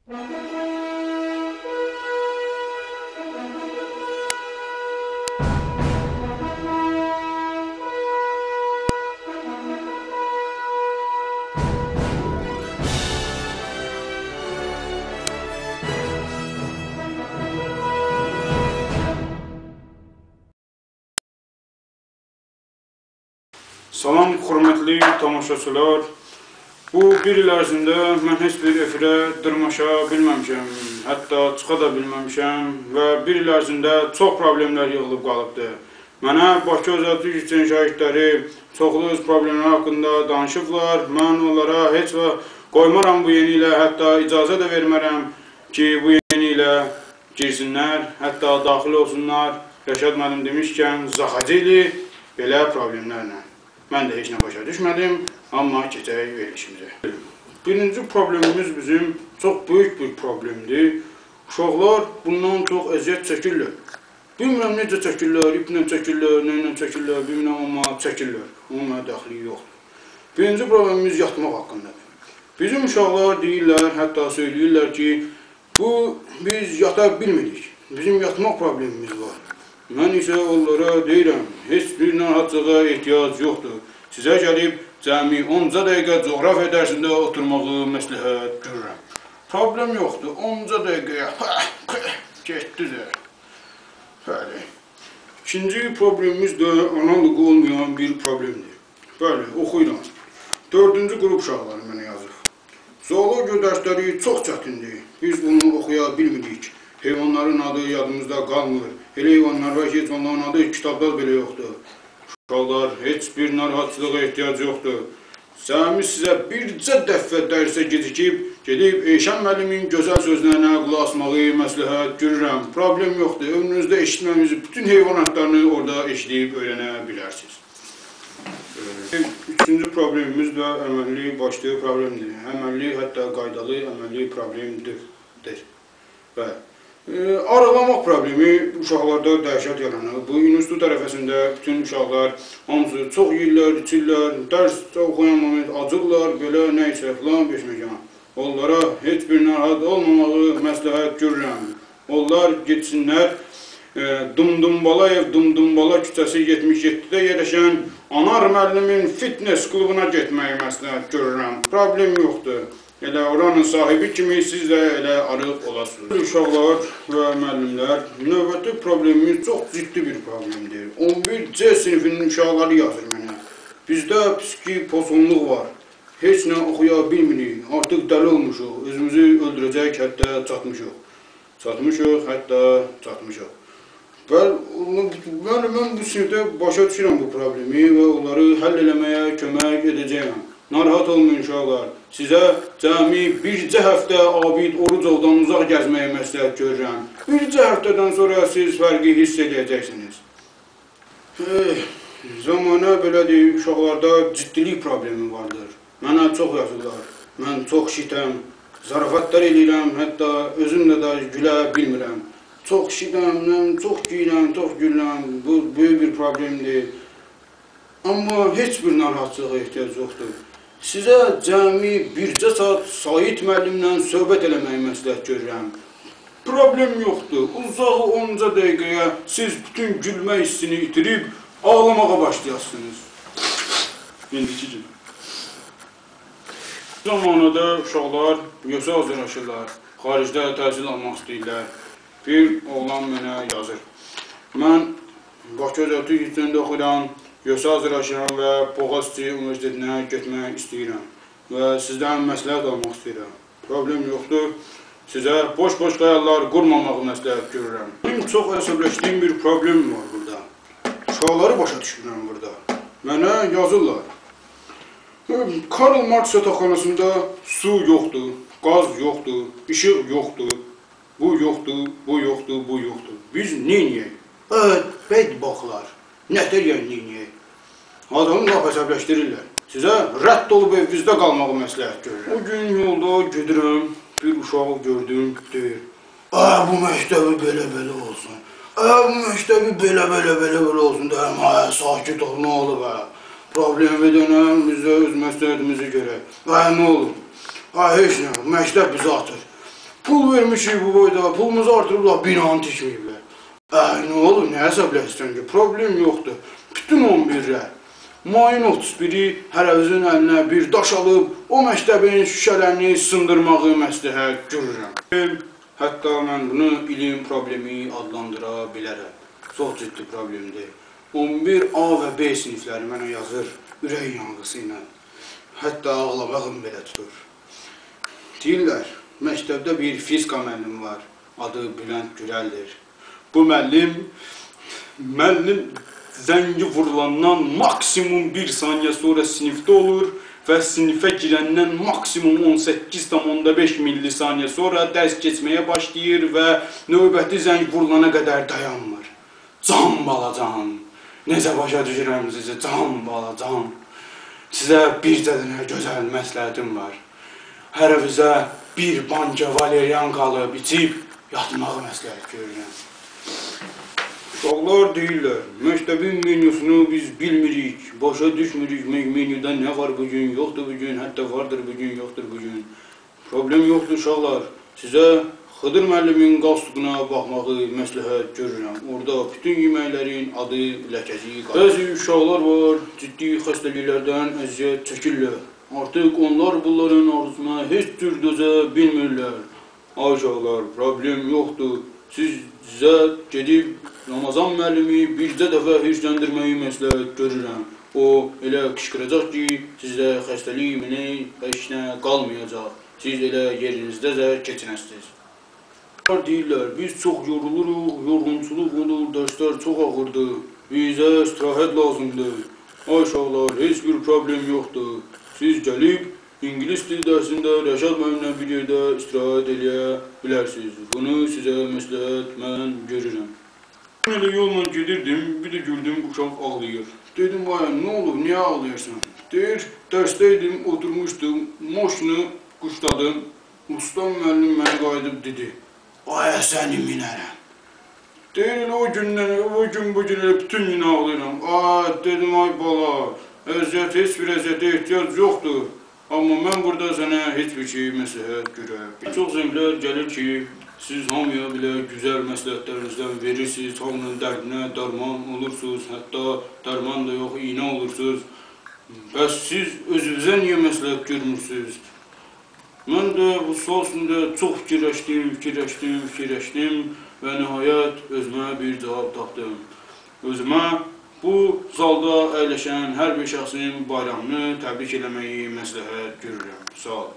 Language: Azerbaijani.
Salam, hörmətli tamaşaçılar. Bu bir il ərzində mən heç bir efirə dırmaşa bilməmişəm, hətta çıxa da bilməmişəm və bir il ərzində çox problemlər yığılıb qalıbdı. Mənə Bakı Özəl Türk şahidləri çoxlu öz problemlər haqqında danışıblar. Mən onlara heç vaxt qoymaram bu yeni ilə, hətta icazə də vermərəm ki, bu yeni ilə girsinlər, hətta daxil olsunlar. Rəşad müəllim demişkən, zaxacili belə problemlərlə. Mən də heç nə başa düşmədim, amma keçək verilişimizə. Birinci problemimiz bizim çox böyük bir problemdir. Uşaqlar bundan çox əziyyət çəkirlər. Bilmirəm necə çəkirlər, iplə çəkirlər, nəylə çəkirlər, bilmirəm amma çəkirlər. Onun mənə dəxli yoxdur. Birinci problemimiz yatmaq haqqındadır. Bizim uşaqlar deyirlər, hətta söyləyirlər ki, biz yata bilmirik. Bizim yatmaq problemimiz var. Mən isə onlara deyirəm, heç bir narahatçılığa ehtiyac yoxdur. Sizə gəlib cəmi 10 dəqiqə coğrafiya dərsində oturmağı məsləhət görürəm. Problem yoxdur, 10 dəqiqəyə getdi də. Bəli. İkinci problemimiz də analogu olmayan bir problemdir. Bəli, oxuyuram. 4-cü qrup uşaqları mənə yazır. Zoologiya dərsləri çox çətindir. Biz bunu oxuya bilmirik. Heyvanların adı yadımızda qalmır. Elə heyvanlar var ki, onların adı kitabda belə yoxdur. Uşaqlar, heç bir narahatçılığa ehtiyac yoxdur. Cəmi sizə bircə dəfə dərsə gecikib, gedib Eyşən müəllimin gözəl sözlərinə qulaq asmağı məsləhət görürəm. Problem yoxdur. Ömrünüzdə eşitməmizi, bütün heyvanatlarını orada eşidib öyrənə bilərsiniz. Üçüncü problemimiz də əməlli başlı problemdir. Əməlli, hətta qaydalı əməlli problemdir. Aralamaq problemi uşaqlarda dəhşət yaranır. Bu institut tərəfəsində bütün uşaqlar hamısı çox yeyirlər, içirlər, dərs oxuyan moment acırlar, belə nəysə filan beşməkan. Onlara heç bir narahat olmamağı məsləhət görürəm. Onlar getsinlər, Dumdumbala küçəsi 77-də yerləşən Anar müəllimin fitness klubuna getməyi məsləhət görürəm. Problem yoxdur. Elə oranın sahibi kimi siz də elə arıq olasınız. Uşaqlar və müəllimlər, növbəti problemimiz çox ciddi bir problemdir. 11C sinifinin uşaqları yazır mənə. Bizdə psiki pozğunluq var. Heç nə oxuya bilmirik. Artıq dəli olmuşuq. Özümüzü öldürəcək hətta çatmışıq. Mən bu sinifdə başa düşürəm bu problemi və onları həll eləməyə kömək edəcəyəm. Narahat olmayın uşaqlar. Sizə cəmi bircə həftə abid Orucovdan uzaq gəzməyə məsləhət görürəm. Bircə həftədən sonra siz fərqi hiss edəcəksiniz. Zamanə belədir, uşaqlarda ciddilik problemi vardır. Mənə çox yazırlar. Mən çox şitəm, zarafatlar edirəm, hətta özümlə də gülə bilmirəm. Çox şitəm, çox güləm, çox güləm. Bu böyük bir problemdir. Amma heç bir narahatçılığa ehtiyac yoxdur. Sizə cəmi bircə saat Sait müəllimlə söhbət eləməyi məsləhət görürəm. Problem yoxdur. Uzağı 10 dəqiqəyə siz bütün gülmə hissini itirib ağlamağa başlayasınız. İndiki gün. Zamanında uşaqlar yosa hazırlaşırlar. Xaricdə təhsil almaq istəyirlər. Bir oğlan mənə yazır. Mən Bakı Özəl Türk İncəsində oxuyuram. Yosa hazırlaşıram və Boğaziçi Universitetinə getmək istəyirəm və sizdən məsləhət almaq istəyirəm. Problem yoxdur. Sizə boş-boş xəyallar qurmamağı məsləhət görürəm. Benim çox əsəbləşdiyim bir problem var burada. Uşaqları başa düşmürəm burada. Mənə yazırlar. Karl Marx yataqxanasında su yoxdur, qaz yoxdur, işıq yoxdur, bu yoxdur, bu yoxdur, bu yoxdur. Biz neyniyək? Bədbaxtlar. Nətər yəni neyniyək? Adamı laf əsəbləşdirirlər. Sizə rədd olub evinizdə qalmağı məsləhət görürəm. O gün yolda gedirəm, bir uşağı gördüm, deyir. Bu məktəbi belə-belə olsun. Bu məktəbi belə-belə olsun. Deyirəm, sakit ol, nə olub? Problemi dönəm, bizə öz məsləhətimizi görək. Nə olub? Heç nə, məktəb bizi atır. Pul vermişik bu boyda, pulumuzu artırıblar, binanı tikməyiblər. Nə olur, nə hesabləşsən ki, problem yoxdur. Bütün 11-lər. Mayın 31-i hərəvizin əlinə bir daş alıb, o məktəbin şüşələrini sındırmağı məsləhət görürəm. Hətta mən bunu ilin problemi adlandıra bilərəm. Çox ciddi problemdir. 11A və B sinifləri mənə yazır ürək yanğısı ilə. Hətta ağlamağım belə tutur. Deyirlər, məktəbdə bir fizika müəllim var, adı Bülent Gürəldir. Bu müəllim zəngi vurulandan maksimum 1 saniyə sonra sinifdə olur və sinifə girəndən maksimum 18,5 millisaniyə sonra dərs keçməyə başlayır və növbəti zəng vurulana qədər dayanmır. Can balacan, necə başa düşürəm sizi, can balacan. Sizə bir dənə gözəl məsləhətim var. Hərəvizə bir banca valeriyan qalıb, içib, yatmağı məsləhət görürəm. Uşaqlar deyirlər, məktəbin menyusunu biz bilmirik, başa düşmürük, menyuda nə var bugün, yoxdur bugün, hətta vardır bugün, yoxdur bugün. Problem yoxdur uşaqlar, sizə Xıdır müəllimin qalstuğuna baxmağı məsləhət görürəm. Orada bütün yeməklərin adı ləkəsi qalır. Bəzi uşaqlar var, ciddi xəstəliklərdən əziyyət çəkirlər. Artıq onlar bunların arzusuna heç cür dözə bilmirlər. Ay uşaqlar, problem yoxdur. Sizə gedib Ramazan müəllimi bircə dəfə hirsləndirməyi məsləhət görürəm. O elə qışqıracaq ki, sizdə xəstəlik, heç nə qalmayacaq. Siz elə yerinizdəcə keçinəsiniz. Deyirlər, biz çox yoruluruq, yorğunçuluq olur, dərslər çox ağırdır, bizə istirahət lazımdır. Ay uşaqlar, heç bir problem yoxdur. Siz gəlib, İngilis dil dərsində Rəşad müəllimlə bir yerdə istirahət eləyə bilərsiniz. Bunu sizə məsləhət mən görürəm. Elə yolla gedirdim, bir də gördüm, uşaq ağlayır. Dedim, ay, nə olub, niyə ağlayırsan? Deyir, dərsdəydim, oturmuşdum, maşını quşladım. Ustam müəllim mənə qayıdıb dedi. Ay, səni minərəm. Deyir, o gün bu gün bütün gün ağlayıram. Ay, dedim, ay bala, əziyyət, heç bir əziyyətə ehtiyac yoxdur. Amma mən burada sənə heç bir şey məsləhət görəm. Çox zənglər gəlir ki, siz hamıya belə güzel məsləhətlərinizdən verirsiniz, hamının dərdinə dərman olursunuz, hətta dərman da yox, iğnə olursunuz. Bəs siz özünüzə niyə məsləhət görmürsünüz? Mən də bu sual üstündə çox fikirləşdim və nəhayət özümə bir cavab tapdım. Özümə bu zalda əyləşən hər bir şəxsin bayramını təbrik eləməyi məsləhət görürəm. Sağ olun.